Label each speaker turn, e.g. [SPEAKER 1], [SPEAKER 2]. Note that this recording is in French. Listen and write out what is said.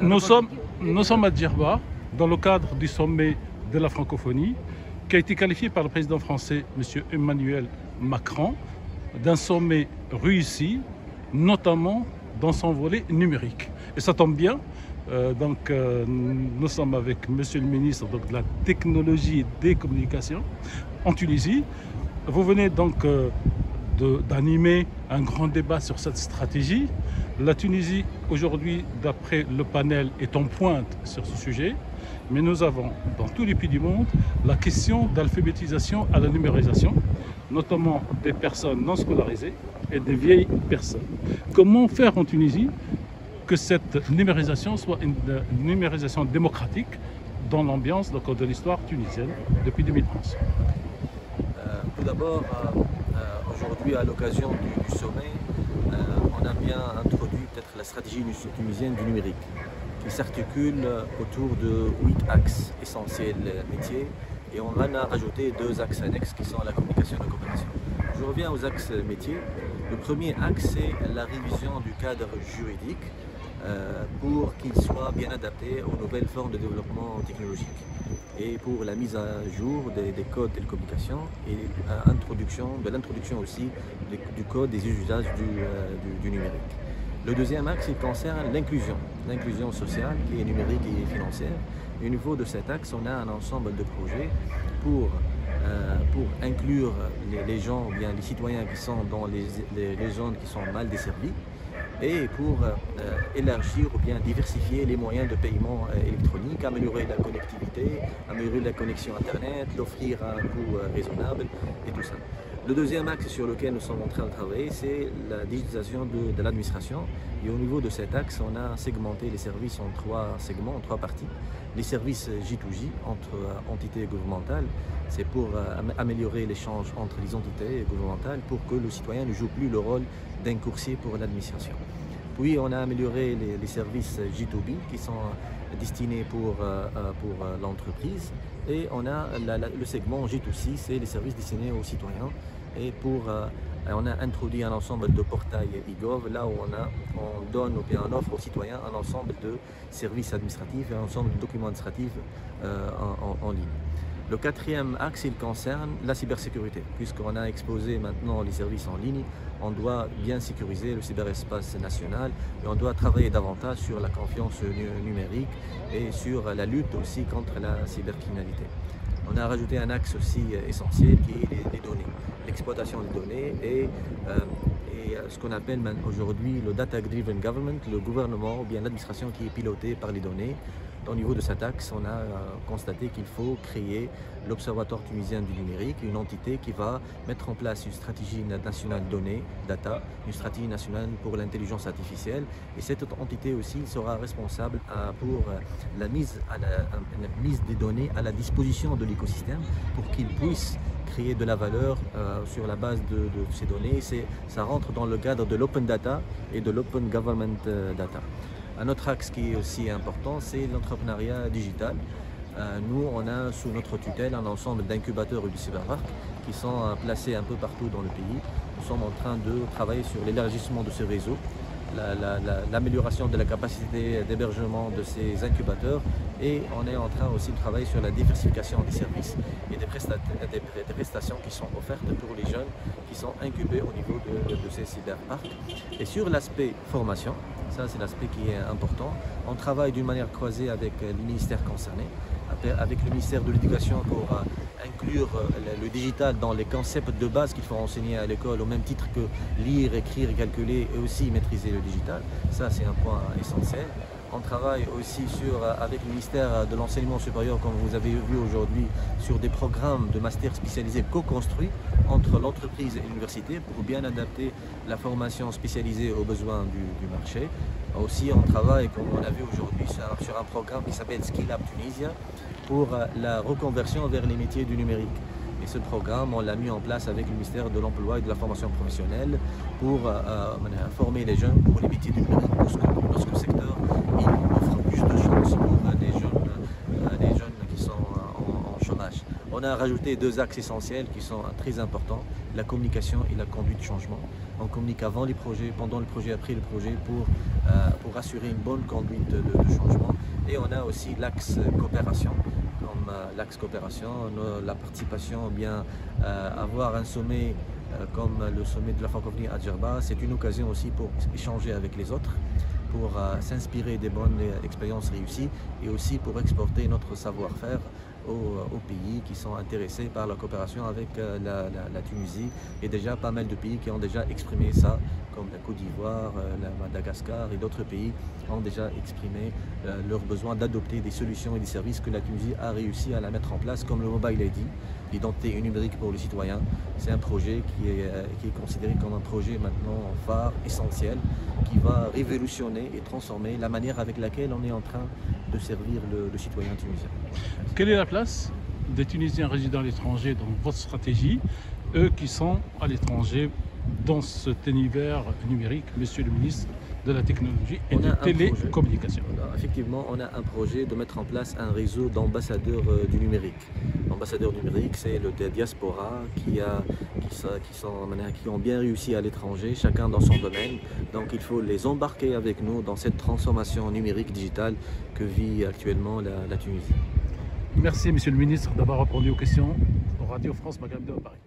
[SPEAKER 1] Nous sommes à Djerba, dans le cadre du sommet de la francophonie, qui a été qualifié par le président français, M. Emmanuel Macron, d'un sommet réussi, notamment dans son volet numérique. Et ça tombe bien, nous sommes avec M. le ministre de la Technologie et des Communications en Tunisie. Vous venez donc d'animer un grand débat sur cette stratégie. La Tunisie, aujourd'hui, d'après le panel, est en pointe sur ce sujet. Mais nous avons, dans tous les pays du monde, la question d'alphabétisation à la numérisation, notamment des personnes non scolarisées et des vieilles personnes. Comment faire en Tunisie que cette numérisation soit une numérisation démocratique dans l'ambiance de l'histoire tunisienne depuis 2011?
[SPEAKER 2] Tout d'abord, aujourd'hui, à l'occasion du sommet, on a bien introduit peut-être la stratégie tunisienne du numérique, qui s'articule autour de 8 axes essentiels métiers, et on en a rajouté 2 axes annexes qui sont la communication et la coopération. Je reviens aux axes métiers. Le premier axe, c'est la révision du cadre juridique pour qu'il soit bien adapté aux nouvelles formes de développement technologique et pour la mise à jour des codes de communication et l'introduction aussi du code des usages du numérique. Le deuxième axe, il concerne l'inclusion sociale qui est numérique et financière. Et au niveau de cet axe, on a un ensemble de projets pour inclure les gens, ou bien les citoyens qui sont dans les zones qui sont mal desservies, et pour élargir ou bien diversifier les moyens de paiement électronique, améliorer la connectivité, améliorer la connexion Internet, l'offrir à un coût raisonnable et tout ça. Le deuxième axe sur lequel nous sommes en train de travailler, c'est la digitalisation de l'administration. Et au niveau de cet axe, on a segmenté les services en 3 segments, en 3 parties. Les services J2J entre entités gouvernementales, c'est pour améliorer l'échange entre les entités gouvernementales pour que le citoyen ne joue plus le rôle d'un coursier pour l'administration. Puis on a amélioré les services J2B qui sont destinés pour l'entreprise, et on a le segment J2C, c'est les services destinés aux citoyens, et on a introduit un ensemble de portails e-gov, là où on donne ou bien on offre aux citoyens un ensemble de services administratifs et un ensemble de documents administratifs en ligne. Le quatrième axe, il concerne la cybersécurité. Puisqu'on a exposé maintenant les services en ligne, on doit bien sécuriser le cyberespace national et on doit travailler davantage sur la confiance numérique et sur la lutte aussi contre la cybercriminalité. On a rajouté un axe aussi essentiel qui est les données, l'exploitation des données et ce qu'on appelle aujourd'hui le data-driven government, le gouvernement ou bien l'administration qui est pilotée par les données. Au niveau de cet axe, on a constaté qu'il faut créer l'Observatoire tunisien du numérique, une entité qui va mettre en place une stratégie nationale données, data, une stratégie nationale pour l'intelligence artificielle. Et cette entité aussi sera responsable pour la mise des données à la disposition de l'écosystème pour qu'il puisse créer de la valeur sur la base de ces données. Ça rentre dans le cadre de l'open data et de l'open government data. Un autre axe qui est aussi important, c'est l'entrepreneuriat digital. Nous, on a sous notre tutelle un ensemble d'incubateurs et de cyberparcs qui sont placés un peu partout dans le pays. Nous sommes en train de travailler sur l'élargissement de ce réseau, l'amélioration de la capacité d'hébergement de ces incubateurs, et on est en train aussi de travailler sur la diversification des services et des prestations qui sont offertes pour les jeunes qui sont incubés au niveau de ces cyberparcs. Et sur l'aspect formation, ça c'est l'aspect qui est important, on travaille d'une manière croisée avec les ministères concernés, avec le ministère de l'Éducation pour inclure le digital dans les concepts de base qu'il faut enseigner à l'école, au même titre que lire, écrire, calculer et aussi maîtriser le digital. Ça c'est un point essentiel. On travaille aussi avec le ministère de l'Enseignement supérieur, comme vous avez vu aujourd'hui, sur des programmes de master spécialisés co-construits entre l'entreprise et l'université pour bien adapter la formation spécialisée aux besoins du marché. Aussi, on travaille, comme on a vu aujourd'hui, sur un programme qui s'appelle Skill Up Tunisia pour la reconversion vers les métiers du numérique. Et ce programme, on l'a mis en place avec le ministère de l'Emploi et de la formation professionnelle pour former les jeunes pour les métiers du numérique, parce que le secteur il offre plus de chances pour des jeunes qui sont en chômage. On a rajouté 2 axes essentiels qui sont très importants, la communication et la conduite du changement. On communique avant les projets, pendant le projet, après le projet pour assurer une bonne conduite de changement. Et on a aussi l'axe coopération. Comme l'axe coopération, la participation, bien avoir un sommet comme le sommet de la francophonie à Djerba, c'est une occasion aussi pour échanger avec les autres, pour s'inspirer des bonnes expériences réussies et aussi pour exporter notre savoir-faire aux pays qui sont intéressés par la coopération avec la Tunisie, et déjà pas mal de pays qui ont déjà exprimé ça, comme la Côte d'Ivoire, la Madagascar et d'autres pays ont déjà exprimé leur besoin d'adopter des solutions et des services que la Tunisie a réussi à la mettre en place, comme le Mobile ID, l'identité numérique pour les citoyens. C'est un projet qui est considéré comme un projet maintenant phare, essentiel, qui va révolutionner et transformer la manière avec laquelle on est en train de servir le citoyen tunisien.
[SPEAKER 1] Quelle est la place des Tunisiens résidant à l'étranger dans votre stratégie, eux qui sont à l'étranger dans cet univers numérique, monsieur le ministre de la Technologie et de Télécommunications?
[SPEAKER 2] Effectivement, on a un projet de mettre en place un réseau d'ambassadeurs du numérique. L'ambassadeur numérique, c'est le diaspora qui ont bien réussi à l'étranger, chacun dans son domaine. Donc il faut les embarquer avec nous dans cette transformation numérique digitale que vit actuellement la Tunisie.
[SPEAKER 1] Merci, monsieur le ministre, d'avoir répondu aux questions au Radio France Maghreb de Paris.